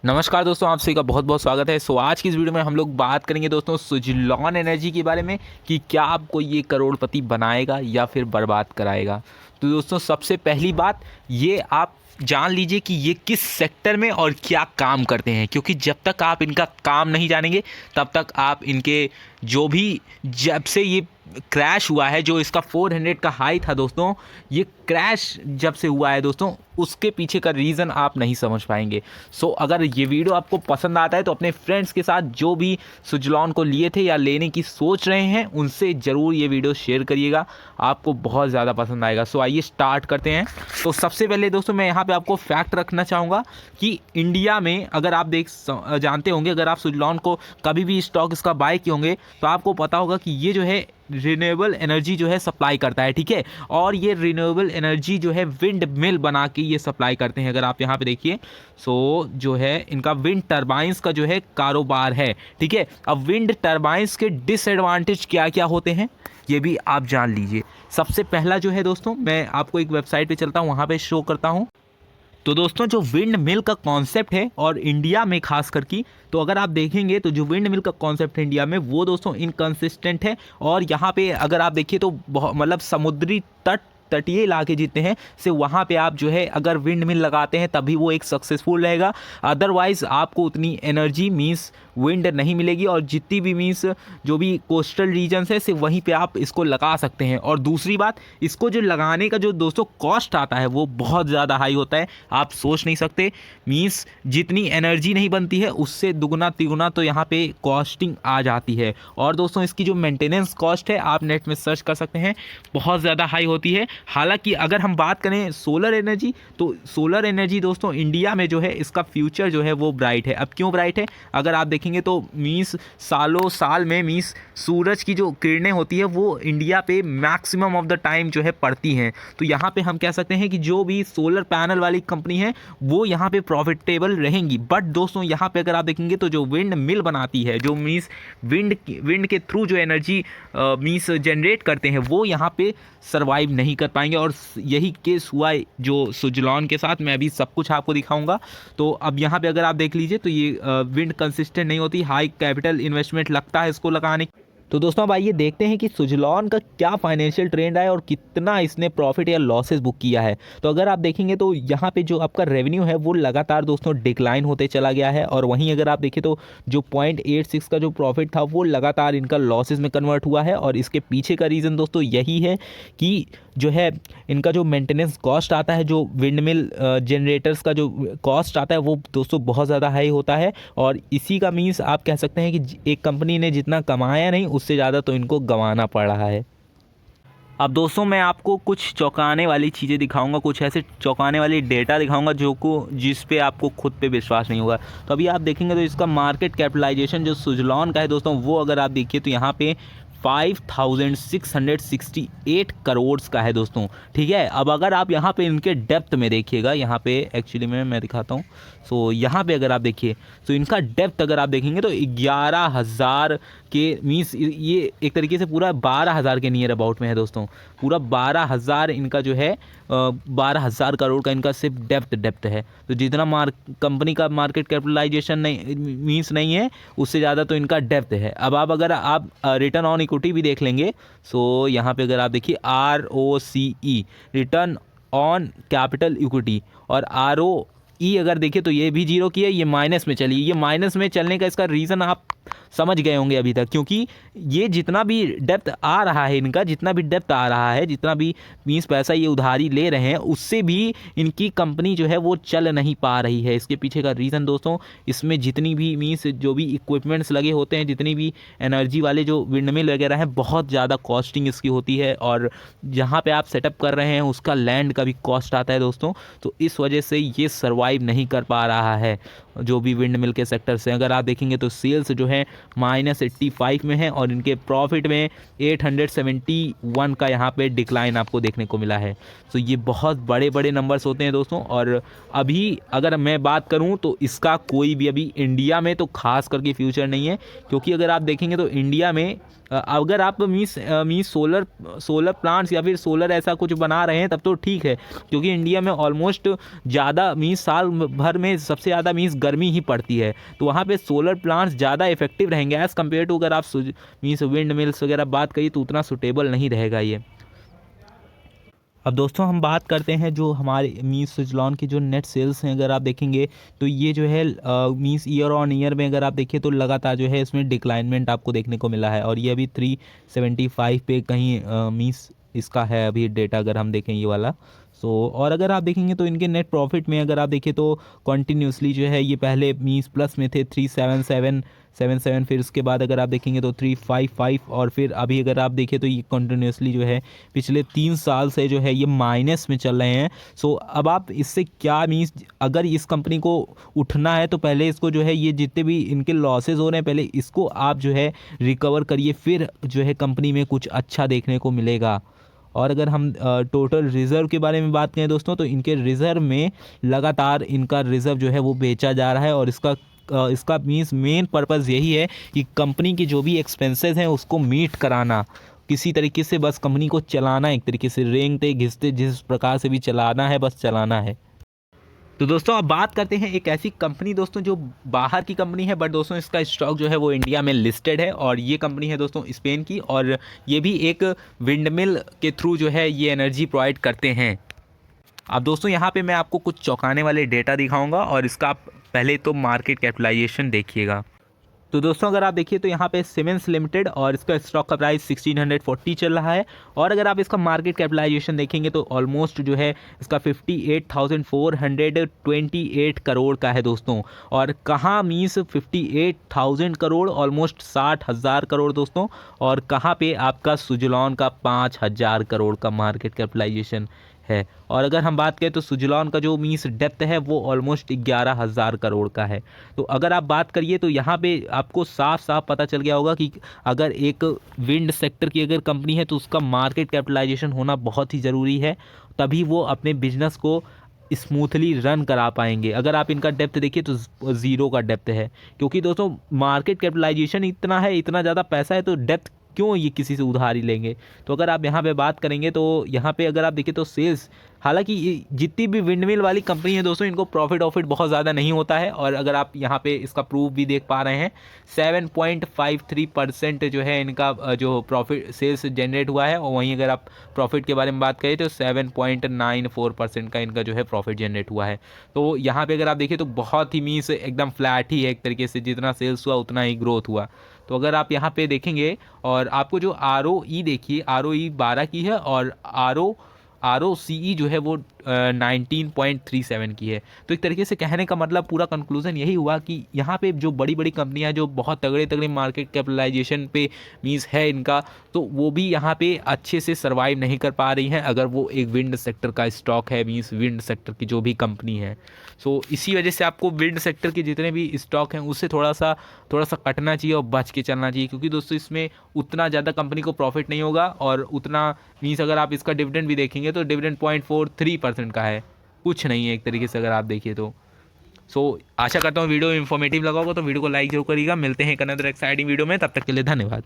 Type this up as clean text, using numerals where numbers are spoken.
नमस्कार दोस्तों, आप सभी का बहुत बहुत स्वागत है। आज की इस वीडियो में हम लोग बात करेंगे दोस्तों सुजलॉन एनर्जी के बारे में कि क्या आपको ये करोड़पति बनाएगा या फिर बर्बाद कराएगा। तो दोस्तों सबसे पहली बात ये आप जान लीजिए कि ये किस सेक्टर में और क्या काम करते हैं, क्योंकि जब तक आप इनका काम नहीं जानेंगे तब तक आप इनके जो भी जब से ये क्रैश हुआ है, जो इसका 400 का हाई था दोस्तों, ये क्रैश जब से हुआ है दोस्तों उसके पीछे का रीज़न आप नहीं समझ पाएंगे। अगर ये वीडियो आपको पसंद आता है तो अपने फ्रेंड्स के साथ जो भी सुजलॉन को लिए थे या लेने की सोच रहे हैं उनसे ज़रूर ये वीडियो शेयर करिएगा, आपको बहुत ज़्यादा पसंद आएगा। आइए स्टार्ट करते हैं। तो सबसे पहले दोस्तों मैं यहाँ पे आपको फैक्ट रखना चाहूँगा कि इंडिया में अगर आप जानते होंगे, अगर आप सुजलॉन को कभी भी स्टॉक इसका बाय किए होंगे तो आपको पता होगा कि ये जो है रिन्यूएबल एनर्जी जो है सप्लाई करता है, ठीक है। और ये रिन्यूएबल एनर्जी जो है विंड मिल बना के ये सप्लाई करते हैं। अगर आप यहाँ पे देखिए जो है इनका विंड टरबाइंस का जो है कारोबार है, ठीक है। अब विंड टरबाइंस के डिसएडवांटेज क्या क्या होते हैं ये भी आप जान लीजिए। सबसे पहला जो है दोस्तों, मैं आपको एक वेबसाइट पे चलता हूँ, वहाँ पे शो करता हूँ। तो दोस्तों जो विंड मिल का कॉन्सेप्ट है और इंडिया में खास करके, तो अगर आप देखेंगे तो जो विंड मिल का कॉन्सेप्ट है इंडिया में वो दोस्तों इनकंसिस्टेंट है। और यहाँ पे अगर आप देखिए तो मतलब समुद्री तटीय इलाके जितने हैं से वहाँ पे आप जो है अगर विंड मिल लगाते हैं तभी वो एक सक्सेसफुल रहेगा। अदरवाइज़ आपको उतनी एनर्जी मींस विंड नहीं मिलेगी, और जितनी भी मींस जो भी कोस्टल रीजन्स है सिर्फ वहीं पे आप इसको लगा सकते हैं। और दूसरी बात, इसको जो लगाने का जो दोस्तों कॉस्ट आता है वो बहुत ज़्यादा हाई होता है, आप सोच नहीं सकते। मींस जितनी एनर्जी नहीं बनती है उससे दुगना तिगुना तो यहाँ पे कॉस्टिंग आ जाती है। और दोस्तों इसकी जो मेंटेनेंस कॉस्ट है आप नेट में सर्च कर सकते हैं, बहुत ज़्यादा हाई होती है। हालांकि अगर हम बात करें सोलर एनर्जी, तो सोलर एनर्जी दोस्तों इंडिया में जो है इसका फ्यूचर जो है वो ब्राइट है। अब क्यों ब्राइट है, अगर आप देखेंगे तो मींस सालों साल में मींस सूरज की जो किरणें होती है वो इंडिया पे मैक्सिमम ऑफ द टाइम जो है पड़ती हैं। तो यहाँ पे हम कह सकते हैं कि जो भी सोलर पैनल वाली कंपनी है वो यहाँ पे प्रॉफिटेबल रहेंगी। बट दोस्तों यहाँ पे अगर आप देखेंगे तो जो विंड मिल बनाती है, जो मींस विंड के थ्रू जो एनर्जी मींस जनरेट करते हैं वो यहाँ पे सर्वाइव नहीं कर पाएंगे। और यही केस हुआ है जो सुजलॉन के साथ, मैं अभी सब कुछ आपको दिखाऊंगा। तो अब यहाँ पे अगर आप देख लीजिए तो ये विंड कंसिस्टेंट नहीं होती, हाई कैपिटल इन्वेस्टमेंट लगता है इसको लगाने। तो दोस्तों अब आइए देखते हैं कि सुजलॉन का क्या फाइनेंशियल ट्रेंड है और कितना इसने प्रॉफिट या लॉसेस बुक किया है। तो अगर आप देखेंगे तो यहाँ पे जो आपका रेवेन्यू है वो लगातार दोस्तों डिक्लाइन होते चला गया है। और वहीं अगर आप देखें तो जो 0.86 का जो प्रॉफिट था वो लगातार इनका लॉसेस में कन्वर्ट हुआ है। और इसके पीछे का रीज़न दोस्तों यही है कि जो है इनका जो मेंटेनेंस कॉस्ट आता है, जो विंड मिल जनरेटर्स का जो कॉस्ट आता है वो दोस्तों बहुत ज़्यादा हाई होता है। और इसी का मीन्स आप कह सकते हैं कि एक कंपनी ने जितना कमाया नहीं उससे ज़्यादा तो इनको गंवाना पड़ रहा है। अब दोस्तों मैं आपको कुछ चौंकाने वाली चीज़ें दिखाऊंगा, कुछ ऐसे चौंकाने वाली डेटा दिखाऊंगा जिस पे आपको खुद पे विश्वास नहीं होगा। तो अभी आप देखेंगे तो इसका मार्केट कैपिटलाइजेशन जो सुजलॉन का है दोस्तों, वो अगर आप देखिए तो यहाँ पे 5668 करोड़ का है दोस्तों, ठीक है। अब अगर आप यहाँ पे इनके डेप्थ में देखिएगा, यहाँ पे एक्चुअली मैं दिखाता हूँ। यहाँ पे अगर आप देखिए तो इनका डेप्थ अगर आप देखेंगे तो 11,000 के मीन्स ये एक तरीके से पूरा 12,000 के नियर अबाउट में है दोस्तों। पूरा 12,000 इनका जो है 12,000 करोड़ का इनका सिर्फ डेप्थ है। तो जितना कंपनी का मार्केट कैपिटलाइजेशन नहीं है उससे ज़्यादा तो इनका डेप्थ है। अब अगर आप रिटर्न ऑन इक्विटी भी देख लेंगे, यहाँ पे अगर आप देखिए ROCE return on capital equity, और ROE अगर देखिए तो ये भी जीरो की है, ये माइनस में चली। ये माइनस में चलने का इसका रीज़न आप समझ गए होंगे अभी तक, क्योंकि ये जितना भी डेप्थ आ रहा है इनका, जितना भी डेप्थ आ रहा है, जितना भी मींस पैसा ये उधारी ले रहे हैं उससे भी इनकी कंपनी जो है वो चल नहीं पा रही है। इसके पीछे का रीज़न दोस्तों, इसमें जितनी भी मींस जो भी इक्विपमेंट्स लगे होते हैं, जितनी भी एनर्जी वाले जो विंडमिल वगैरह हैं, बहुत ज़्यादा कॉस्टिंग इसकी होती है। और जहाँ पे आप सेटअप कर रहे हैं उसका लैंड का भी कॉस्ट आता है दोस्तों। तो इस वजह से ये सर्वाइव नहीं कर पा रहा है जो भी विंड मिल के सेक्टर से। अगर आप देखेंगे तो सेल्स जो है -85 में है और इनके प्रॉफिट में 871 का यहाँ पे डिक्लाइन आपको देखने को मिला है। तो ये बहुत बड़े बड़े नंबर्स होते हैं दोस्तों। और अभी अगर मैं बात करूँ तो इसका कोई भी अभी इंडिया में तो खास करके फ्यूचर नहीं है, क्योंकि अगर आप देखेंगे तो इंडिया में अगर आप मीन्स सोलर प्लांट्स या फिर सोलर ऐसा कुछ बना रहे हैं तब तो ठीक है, क्योंकि इंडिया में ऑलमोस्ट ज़्यादा मीन्स साल भर में सबसे ज़्यादा मीन्स गर्मी ही पड़ती है, तो वहाँ पे सोलर प्लांट्स ज़्यादा इफेक्टिव रहेंगे एज़ कम्पेयर टू अगर आप मीन्स विंड मिल्स वगैरह बात करिए तो उतना सुटेबल नहीं रहेगा ये। अब दोस्तों हम बात करते हैं जो हमारे मीन्स सुजलॉन की जो नेट सेल्स हैं, अगर आप देखेंगे तो ये जो है मीन्स ईयर ऑन ईयर में अगर आप देखिए तो लगातार जो है इसमें डिक्लाइनमेंट आपको देखने को मिला है, और ये अभी 375 पे कहीं मीन्स इसका है अभी डेटा अगर हम देखें ये वाला। और अगर आप देखेंगे तो इनके नेट प्रॉफिट में अगर आप देखें तो कंटिन्यूसली जो है ये पहले मीन्स प्लस में थे 37777, फिर उसके बाद अगर आप देखेंगे तो 355, और फिर अभी अगर आप देखें तो ये कंटिन्यूसली जो है पिछले 3 साल से जो है ये माइनस में चल रहे हैं। अब आप इससे क्या मीन्स, अगर इस कंपनी को उठना है तो पहले इसको जो है ये जितने भी इनके लॉसेज हो रहे हैं पहले इसको आप जो है रिकवर करिए, फिर जो है कंपनी में कुछ अच्छा देखने को मिलेगा। और अगर हम टोटल रिज़र्व के बारे में बात करें दोस्तों, तो इनके रिज़र्व में लगातार इनका रिज़र्व जो है वो बेचा जा रहा है, और इसका मीन्स मेन पर्पज़ यही है कि कंपनी की जो भी एक्सपेंसेस हैं उसको मीट कराना, किसी तरीके से बस कंपनी को चलाना, एक तरीके से रेंगते घिसते जिस प्रकार से भी चलाना है बस चलाना है। तो दोस्तों अब बात करते हैं एक ऐसी कंपनी दोस्तों जो बाहर की कंपनी है, बट दोस्तों इसका स्टॉक जो है वो इंडिया में लिस्टेड है, और ये कंपनी है दोस्तों स्पेन की, और ये भी एक विंडमिल के थ्रू जो है ये एनर्जी प्रोवाइड करते हैं। अब दोस्तों यहाँ पे मैं आपको कुछ चौंकाने वाले डेटा दिखाऊंगा, और इसका आप पहले तो मार्केट कैपिटलाइजेशन देखिएगा। तो दोस्तों अगर आप देखिए तो यहाँ पे सीमेंस लिमिटेड और इसका स्टॉक का प्राइस 1640 चल रहा है, और अगर आप इसका मार्केट कैपिटलाइजेशन देखेंगे तो ऑलमोस्ट जो है इसका 58,428 करोड़ का है दोस्तों। और कहाँ मीन्स 58,000 करोड़, ऑलमोस्ट 60,000 करोड़ दोस्तों, और कहाँ पे आपका सुजलॉन का 5,000 करोड़ का मार्केट कैपिटलाइजेशन है। और अगर हम बात करें तो सुजलॉन का जो मीन्स डेप्थ है वो ऑलमोस्ट 11,000 करोड़ का है। तो अगर आप बात करिए तो यहाँ पे आपको साफ साफ पता चल गया होगा कि अगर एक विंड सेक्टर की अगर कंपनी है तो उसका मार्केट कैपिटलाइजेशन होना बहुत ही ज़रूरी है, तभी वो अपने बिजनेस को स्मूथली रन करा पाएंगे। अगर आप इनका डेप्थ देखिए तो 0 का डेप्थ है, क्योंकि दोस्तों मार्केट कैपिटलाइजेशन इतना है, इतना ज़्यादा पैसा है, तो डेप्थ क्यों ये किसी से उधार ही लेंगे। तो अगर आप यहाँ पे बात करेंगे तो यहाँ पे अगर आप देखिए तो सेल्स, हालांकि जितनी भी विंडमिल वाली कंपनी है दोस्तों इनको प्रॉफिट बहुत ज़्यादा नहीं होता है, और अगर आप यहाँ पे इसका प्रूफ भी देख पा रहे हैं 7.53% जो है इनका जो प्रॉफिट सेल्स जनरेट हुआ है, और वहीं अगर आप प्रॉफिट के बारे में बात करें तो 7.94% का इनका जो है प्रॉफिट जनरेट हुआ है। तो यहाँ पे अगर आप देखिए तो बहुत ही मीन्स एकदम फ्लैट ही है एक तरीके से, जितना सेल्स हुआ उतना ही ग्रोथ हुआ। तो अगर आप यहाँ पे देखेंगे और आपको जो ROE देखिए, ROE 12 की है, और ROCE जो है वो 19.37 की है। तो एक तरीके से कहने का मतलब पूरा कंक्लूजन यही हुआ कि यहाँ पे जो बड़ी बड़ी कंपनियाँ जो बहुत तगड़े मार्केट कैपिटलाइजेशन पे मीन्स है इनका, तो वो भी यहाँ पे अच्छे से सर्वाइव नहीं कर पा रही हैं अगर वो एक विंड सेक्टर का स्टॉक है, मीन्स विंड सेक्टर की जो भी कंपनी है। इसी वजह से आपको विंड सेक्टर के जितने भी स्टॉक हैं उससे थोड़ा सा कटना चाहिए और बच के चलना चाहिए, क्योंकि दोस्तों इसमें उतना ज़्यादा कंपनी को प्रॉफिट नहीं होगा, और उतना मीन्स अगर आप इसका डिविडेंड भी देखेंगे तो डिविडेंड 0.43% का है, कुछ नहीं है एक तरीके से अगर आप देखिए तो। आशा करता हूँ वीडियो इन्फॉर्मेटिव लगा होगा, तो वीडियो को लाइक जरूर करिएगा। मिलते हैं एक अनदर एक्साइटिंग वीडियो में, तब तक के लिए धन्यवाद।